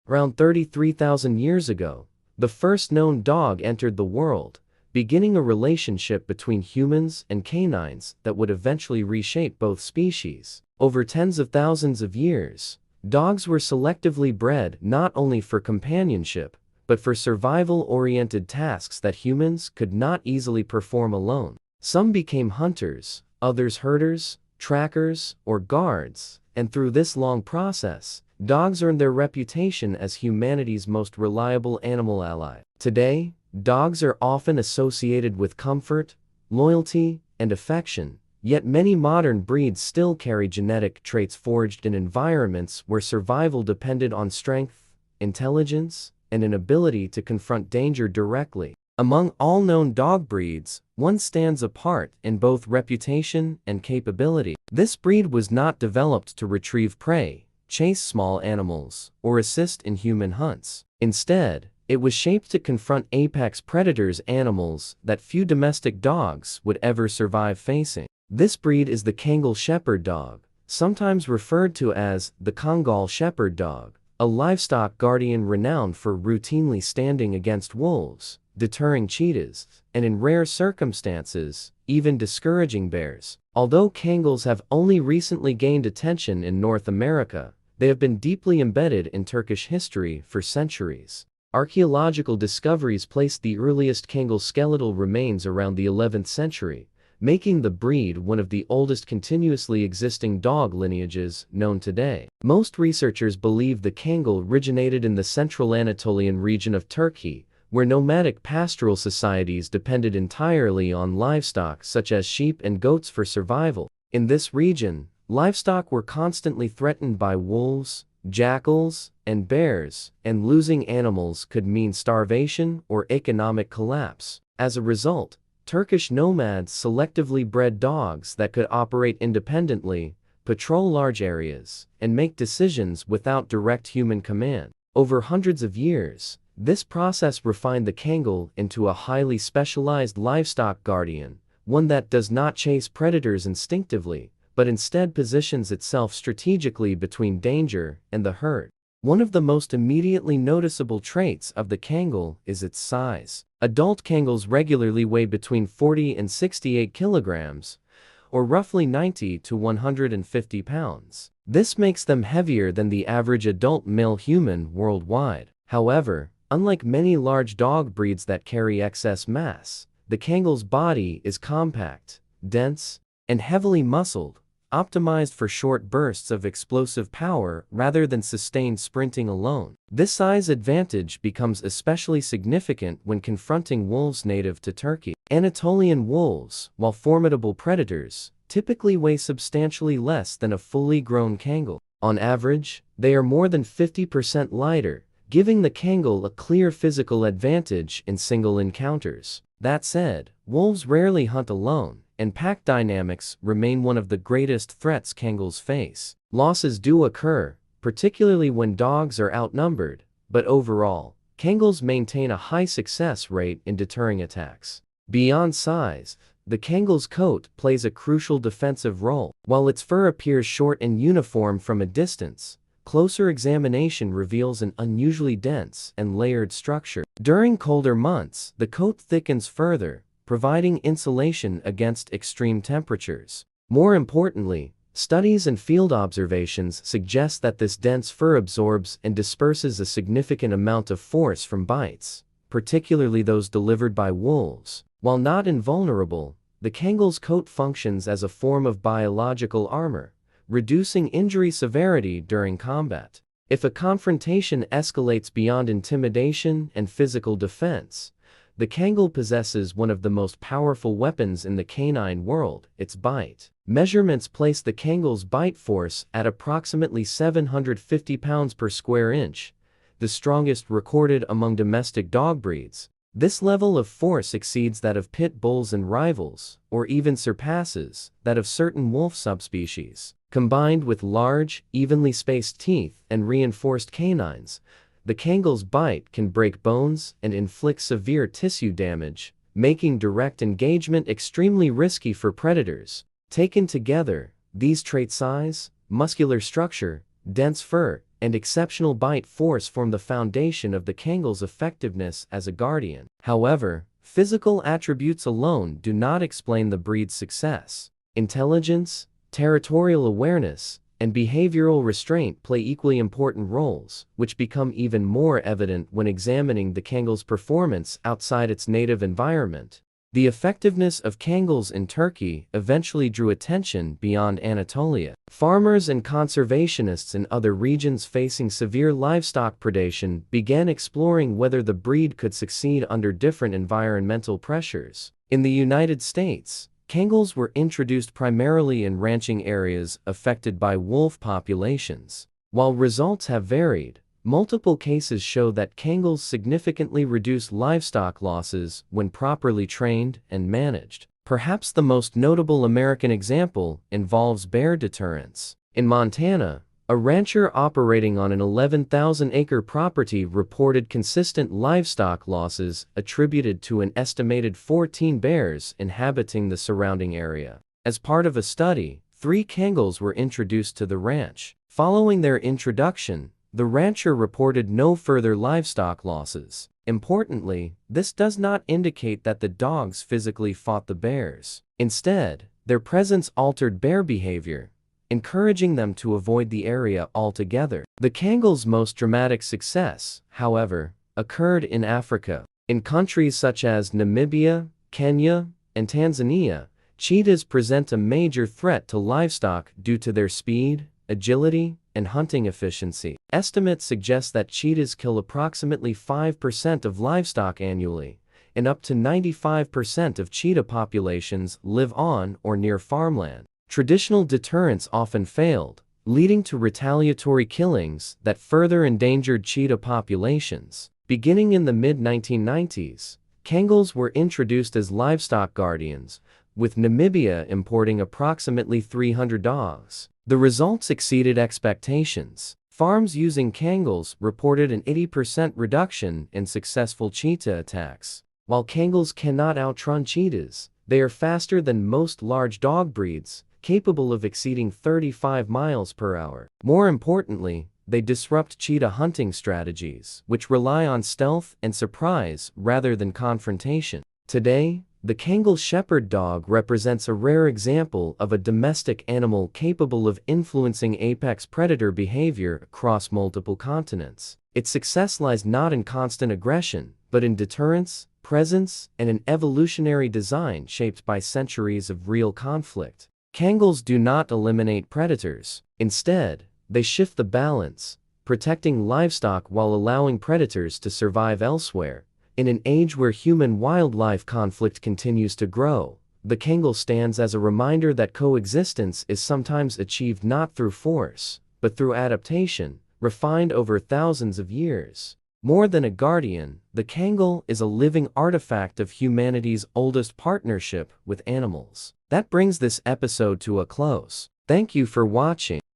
Around 33,000 years ago, the first known dog entered the world, beginning a relationship between humans and canines that would eventually reshape both species. Over tens of thousands of years, dogs were selectively bred not only for companionship, but for survival-oriented tasks that humans could not easily perform alone. Some became hunters, others herders, trackers, or guards, and through this long process, dogs earned their reputation as humanity's most reliable animal ally. Today, dogs are often associated with comfort, loyalty, and affection, yet many modern breeds still carry genetic traits forged in environments where survival depended on strength, intelligence, and an ability to confront danger directly. Among all known dog breeds, one stands apart in both reputation and capability. This breed was not developed to retrieve prey, chase small animals, or assist in human hunts. Instead, it was shaped to confront apex predators, animals that few domestic dogs would ever survive facing. This breed is the Kangal Shepherd dog, sometimes referred to as the Kangal Shepherd dog, a livestock guardian renowned for routinely standing against wolves, deterring cheetahs, and in rare circumstances, even discouraging bears. Although Kangals have only recently gained attention in North America, they have been deeply embedded in Turkish history for centuries. Archaeological discoveries place the earliest Kangal skeletal remains around the 11th century, making the breed one of the oldest continuously existing dog lineages known today. Most researchers believe the Kangal originated in the central Anatolian region of Turkey, where nomadic pastoral societies depended entirely on livestock such as sheep and goats for survival. In this region, livestock were constantly threatened by wolves, jackals, and bears, and losing animals could mean starvation or economic collapse. As a result, Turkish nomads selectively bred dogs that could operate independently, patrol large areas, and make decisions without direct human command. Over hundreds of years, this process refined the Kangal into a highly specialized livestock guardian, one that does not chase predators instinctively, but instead positions itself strategically between danger and the herd. One of the most immediately noticeable traits of the Kangal is its size. Adult Kangals regularly weigh between 40 and 68 kilograms, or roughly 90 to 150 pounds. This makes them heavier than the average adult male human worldwide. However, unlike many large dog breeds that carry excess mass, the Kangal's body is compact, dense, and heavily muscled, optimized for short bursts of explosive power rather than sustained sprinting alone. This size advantage becomes especially significant when confronting wolves native to Turkey. Anatolian wolves, while formidable predators, typically weigh substantially less than a fully grown Kangal. On average, they are more than 50% lighter, giving the Kangal a clear physical advantage in single encounters. That said, wolves rarely hunt alone, and pack dynamics remain one of the greatest threats Kangals face. Losses do occur, particularly when dogs are outnumbered, but overall, Kangals maintain a high success rate in deterring attacks. Beyond size, the Kangal's coat plays a crucial defensive role. While its fur appears short and uniform from a distance, closer examination reveals an unusually dense and layered structure. During colder months, the coat thickens further, providing insulation against extreme temperatures. More importantly, studies and field observations suggest that this dense fur absorbs and disperses a significant amount of force from bites, particularly those delivered by wolves. While not invulnerable, the Kangal's coat functions as a form of biological armor, reducing injury severity during combat. If a confrontation escalates beyond intimidation and physical defense, the Kangal possesses one of the most powerful weapons in the canine world, its bite. Measurements place the Kangal's bite force at approximately 750 pounds per square inch, the strongest recorded among domestic dog breeds. This level of force exceeds that of pit bulls and rivals, or even surpasses that of certain wolf subspecies. Combined with large, evenly spaced teeth and reinforced canines, the Kangal's bite can break bones and inflict severe tissue damage, making direct engagement extremely risky for predators. Taken together, these traits, size, muscular structure, dense fur, and exceptional bite force form the foundation of the Kangal's effectiveness as a guardian. However, physical attributes alone do not explain the breed's success. Intelligence, territorial awareness, and behavioral restraint play equally important roles, which become even more evident when examining the Kangal's performance outside its native environment. The effectiveness of Kangals in Turkey eventually drew attention beyond Anatolia. Farmers and conservationists in other regions facing severe livestock predation began exploring whether the breed could succeed under different environmental pressures. In the United States, Kangals were introduced primarily in ranching areas affected by wolf populations. While results have varied, multiple cases show that Kangals significantly reduce livestock losses when properly trained and managed. Perhaps the most notable American example involves bear deterrence. In Montana, a rancher operating on an 11,000-acre property reported consistent livestock losses attributed to an estimated 14 bears inhabiting the surrounding area. As part of a study, 3 Kangals were introduced to the ranch. Following their introduction, the rancher reported no further livestock losses. Importantly, this does not indicate that the dogs physically fought the bears. Instead, their presence altered bear behavior, encouraging them to avoid the area altogether. The Kangal's most dramatic success, however, occurred in Africa. In countries such as Namibia, Kenya, and Tanzania, cheetahs present a major threat to livestock due to their speed, agility, and hunting efficiency. Estimates suggest that cheetahs kill approximately 5% of livestock annually, and up to 95% of cheetah populations live on or near farmland. Traditional deterrents often failed, leading to retaliatory killings that further endangered cheetah populations. Beginning in the mid-1990s, Kangals were introduced as livestock guardians, with Namibia importing approximately 300 dogs. The results exceeded expectations. Farms using Kangals reported an 80% reduction in successful cheetah attacks. While Kangals cannot outrun cheetahs, they are faster than most large dog breeds, capable of exceeding 35 miles per hour. More importantly, they disrupt cheetah hunting strategies, which rely on stealth and surprise rather than confrontation. Today, the Kangal shepherd dog represents a rare example of a domestic animal capable of influencing apex predator behavior across multiple continents. Its success lies not in constant aggression, but in deterrence, presence, and an evolutionary design shaped by centuries of real conflict. Kangals do not eliminate predators. Instead, they shift the balance, protecting livestock while allowing predators to survive elsewhere. In an age where human-wildlife conflict continues to grow, the Kangal stands as a reminder that coexistence is sometimes achieved not through force, but through adaptation, refined over thousands of years. More than a guardian, the Kangal is a living artifact of humanity's oldest partnership with animals. That brings this episode to a close. Thank you for watching.